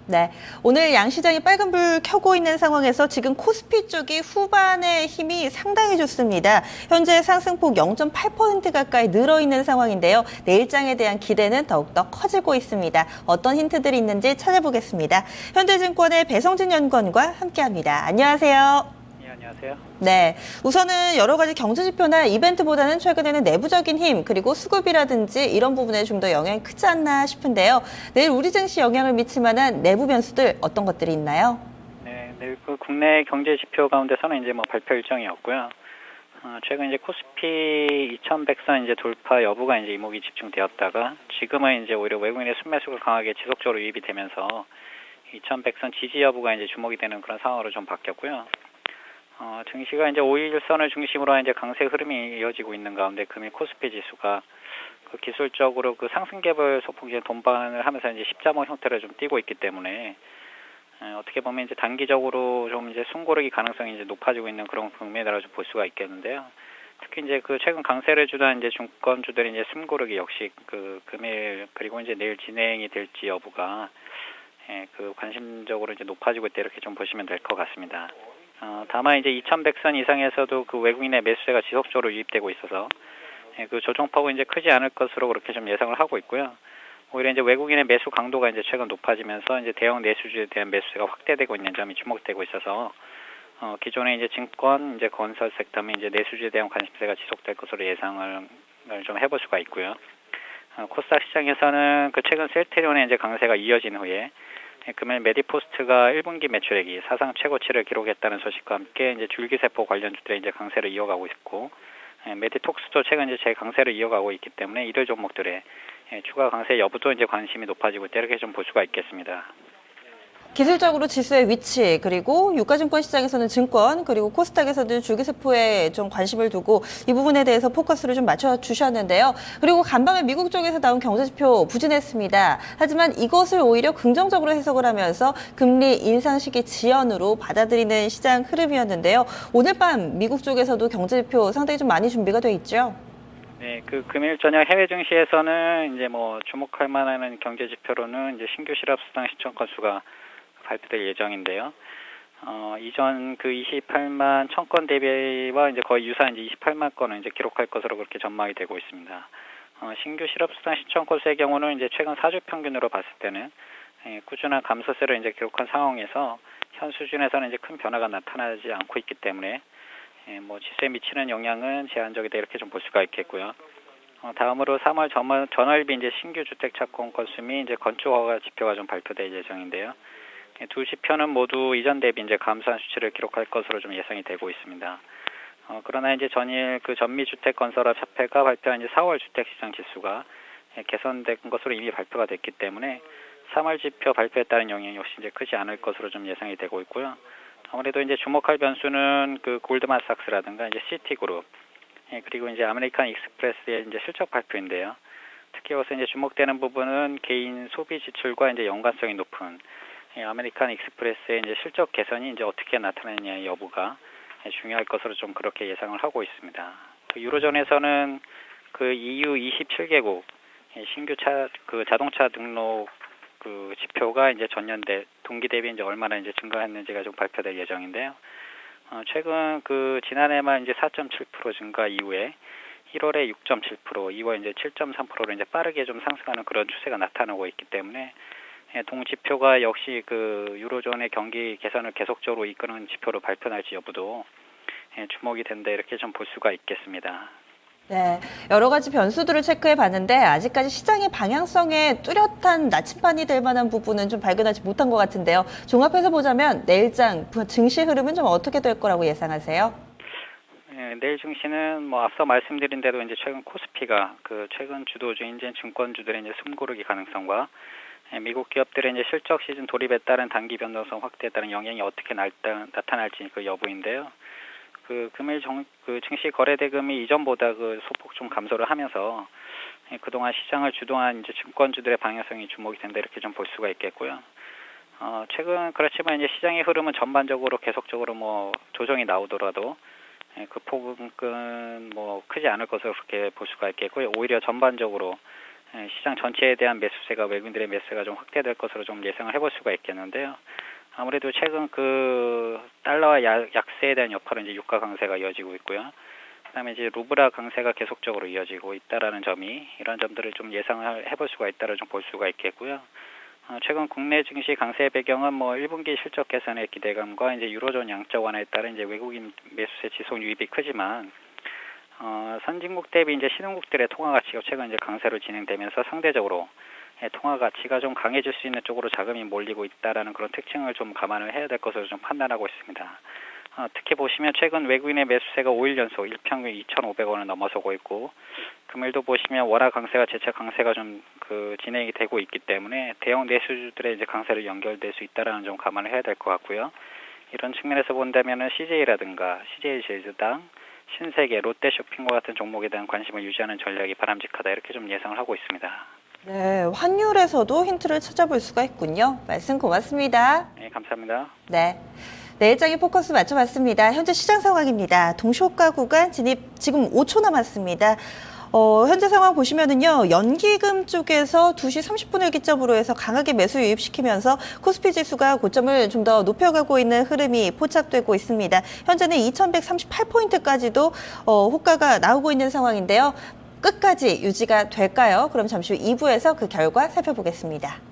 네, 오늘 양시장이 빨간불 켜고 있는 상황에서 지금 코스피 쪽이 후반의 힘이 상당히 좋습니다. 현재 상승폭 0.8% 가까이 늘어 있는 상황인데요. 내일장에 대한 기대는 더욱더 커지고 있습니다. 어떤 힌트들이 있는지 찾아보겠습니다. 현대증권의 배성진 연구원과 함께합니다. 안녕하세요. 네, 안녕하세요. 네, 우선은 여러 가지 경제 지표나 이벤트보다는 최근에는 내부적인 힘 그리고 수급이라든지 이런 부분에 좀 더 영향이 크지 않나 싶은데요. 내일 우리 증시 영향을 미칠 만한 내부 변수들 어떤 것들이 있나요? 네, 내일 그 국내 경제 지표 가운데서는 이제 뭐 발표 일정이었고요. 최근 이제 코스피 2100선 이제 돌파 여부가 이제 이목이 집중되었다가 지금은 이제 오히려 외국인의 순매수가 강하게 지속적으로 유입이 되면서 2100선 지지 여부가 이제 주목이 되는 그런 상황으로 좀 바뀌었고요. 증시가 이제 5일선을 중심으로 한 이제 강세 흐름이 이어지고 있는 가운데 금일 코스피 지수가 그 기술적으로 그 상승갭을 소폭 이제 돈반을 하면서 이제 십자모 형태를 좀 띠고 있기 때문에 어떻게 보면 이제 단기적으로 좀 이제 숨고르기 가능성이 이제 높아지고 있는 그런 국면이라고 좀 볼 수가 있겠는데요. 특히 이제 그 최근 강세를 주던 이제 증권주들이 이제 숨고르기 역시 그 금일 그리고 이제 내일 진행이 될지 여부가 그 관심적으로 이제 높아지고 있다 이렇게 좀 보시면 될 것 같습니다. 다만 이제 2100선 이상에서도 그 외국인의 매수세가 지속적으로 유입되고 있어서 그 조정폭은 이제 크지 않을 것으로 그렇게 좀 예상을 하고 있고요. 오히려 이제 외국인의 매수 강도가 이제 최근 높아지면서 이제 대형 내수주에 대한 매수세가 확대되고 있는 점이 주목되고 있어서 기존의 이제 증권, 이제 건설 섹터 및 이제 내수주에 대한 관심세가 지속될 것으로 예상을 좀 해볼 수가 있고요. 코스닥 시장에서는 그 최근 셀트리온의 이제 강세가 이어진 후에 금일 메디포스트가 1분기 매출액이 사상 최고치를 기록했다는 소식과 함께 이제 줄기세포 관련주들의 이제 강세를 이어가고 있고, 메디톡스도 최근 이제 제 강세를 이어가고 있기 때문에 이들 종목들의 추가 강세 여부도 이제 관심이 높아지고 있다 이렇게 좀 볼 수가 있겠습니다. 기술적으로 지수의 위치, 그리고 유가증권 시장에서는 증권, 그리고 코스닥에서는 줄기세포에 좀 관심을 두고 이 부분에 대해서 포커스를 좀 맞춰주셨는데요. 그리고 간밤에 미국 쪽에서 나온 경제지표 부진했습니다. 하지만 이것을 오히려 긍정적으로 해석을 하면서 금리 인상 시기 지연으로 받아들이는 시장 흐름이었는데요. 오늘 밤 미국 쪽에서도 경제지표 상당히 좀 많이 준비가 돼 있죠. 네, 그 금일 저녁 해외 증시에서는 이제 뭐 주목할 만한 경제 지표로는 이제 신규 실업수당 신청 건수가 발표될 예정인데요. 이전 그 28만 1000건 대비와 이제 거의 유사한 이제 28만 건을 이제 기록할 것으로 그렇게 전망이 되고 있습니다. 신규 실업수당 신청 건수의 경우는 이제 최근 4주 평균으로 봤을 때는 꾸준한 감소세를 이제 기록한 상황에서 현 수준에서는 이제 큰 변화가 나타나지 않고 있기 때문에 뭐 지수에 미치는 영향은 제한적이다 이렇게 좀 볼 수가 있겠고요. 다음으로 3월 전월비 이제 신규 주택 착공 건수 및 이제 건축 허가 지표가 좀 발표될 예정인데요. 두 지표는 모두 이전 대비 이제 감소한 수치를 기록할 것으로 좀 예상이 되고 있습니다. 그러나 이제 전일 그 전미주택 건설업 협회가 발표한 이제 4월 주택시장 지수가 개선된 것으로 이미 발표가 됐기 때문에 3월 지표 발표에 따른 영향이 역시 이제 크지 않을 것으로 좀 예상이 되고 있고요. 아무래도 이제 주목할 변수는 그 골드만삭스라든가 이제 시티그룹 그리고 이제 아메리칸 익스프레스의 이제 실적 발표인데요. 특히 여기서 이제 주목되는 부분은 개인 소비 지출과 이제 연관성이 높은 아메리칸 익스프레스의 이제 실적 개선이 이제 어떻게 나타나느냐 여부가 중요할 것으로 좀 그렇게 예상을 하고 있습니다. 그 유로존에서는 그 EU 27개국 신규 그 자동차 등록 그 지표가 이제 전년 동기 대비 이제 얼마나 이제 증가했는지가 좀 발표될 예정인데요. 최근 그 지난해만 이제 4.7% 증가 이후에 1월에 6.7%, 2월 이제 7.3%로 이제 빠르게 좀 상승하는 그런 추세가 나타나고 있기 때문에 동지표가 역시 그 유로존의 경기 개선을 계속적으로 이끄는 지표로 발표날지 여부도 주목이 된다 이렇게 좀 볼 수가 있겠습니다. 네, 여러 가지 변수들을 체크해 봤는데 아직까지 시장의 방향성에 뚜렷한 나침반이 될 만한 부분은 좀 발견하지 못한 것 같은데요. 종합해서 보자면 내일장 증시 흐름은 좀 어떻게 될 거라고 예상하세요? 내일 증시는 뭐 앞서 말씀드린 대로 이제 최근 코스피가 그 최근 주도주인 이제 증권주들의 이제 숨고르기 가능성과 미국 기업들의 이제 실적 시즌 돌입에 따른 단기 변동성 확대에 따른 영향이 어떻게 나타날지 그 여부인데요. 그 금일 그 증시 거래 대금이 이전보다 그 소폭 좀 감소를 하면서 그동안 시장을 주도한 이제 증권주들의 방향성이 주목이 된다 이렇게 좀 볼 수가 있겠고요. 최근 그렇지만 이제 시장의 흐름은 전반적으로 계속적으로 뭐 조정이 나오더라도 그 폭은 뭐 크지 않을 것으로 그렇게 볼 수가 있겠고요. 오히려 전반적으로 시장 전체에 대한 매수세가 외국인들의 매수세가 좀 확대될 것으로 좀 예상을 해볼 수가 있겠는데요. 아무래도 최근 그 달러와 약세에 대한 여파로 이제 유가 강세가 이어지고 있고요. 그다음에 이제 루브라 강세가 계속적으로 이어지고 있다라는 점이 이런 점들을 좀 예상을 해볼 수가 있다를 좀 볼 수가 있겠고요. 최근 국내 증시 강세 배경은 뭐 1분기 실적 개선의 기대감과 이제 유로존 양적 완화에 따른 이제 외국인 매수세 지속 유입이 크지만 선진국 대비 이제 신흥국들의 통화 가치가 최근 이제 강세로 진행되면서 상대적으로 통화 가치가 좀 강해질 수 있는 쪽으로 자금이 몰리고 있다라는 그런 특징을 좀 감안을 해야 될 것으로 좀 판단하고 있습니다. 특히 보시면 최근 외국인의 매수세가 5일 연속 일평균 2,500원을 넘어서고 있고 금일도 보시면 원화 강세가 재차 강세가 좀 진행이 되고 있기 때문에 대형 내수주들의 이제 강세로 연결될 수 있다라는 점 감안을 해야 될 것 같고요. 이런 측면에서 본다면은 CJ라든가 CJ 제주당, 신세계, 롯데쇼핑과 같은 종목에 대한 관심을 유지하는 전략이 바람직하다 이렇게 좀 예상을 하고 있습니다. 네, 환율에서도 힌트를 찾아볼 수가 있군요. 말씀 고맙습니다. 네, 감사합니다. 네. 내일장의 포커스 맞춰봤습니다. 현재 시장 상황입니다. 동시호가 구간 진입 지금 5초 남았습니다. 현재 상황 보시면은요, 연기금 쪽에서 2시 30분을 기점으로 해서 강하게 매수 유입시키면서 코스피 지수가 고점을 좀 더 높여가고 있는 흐름이 포착되고 있습니다. 현재는 2138포인트까지도 호가가 나오고 있는 상황인데요. 끝까지 유지가 될까요? 그럼 잠시 후 2부에서 그 결과 살펴보겠습니다.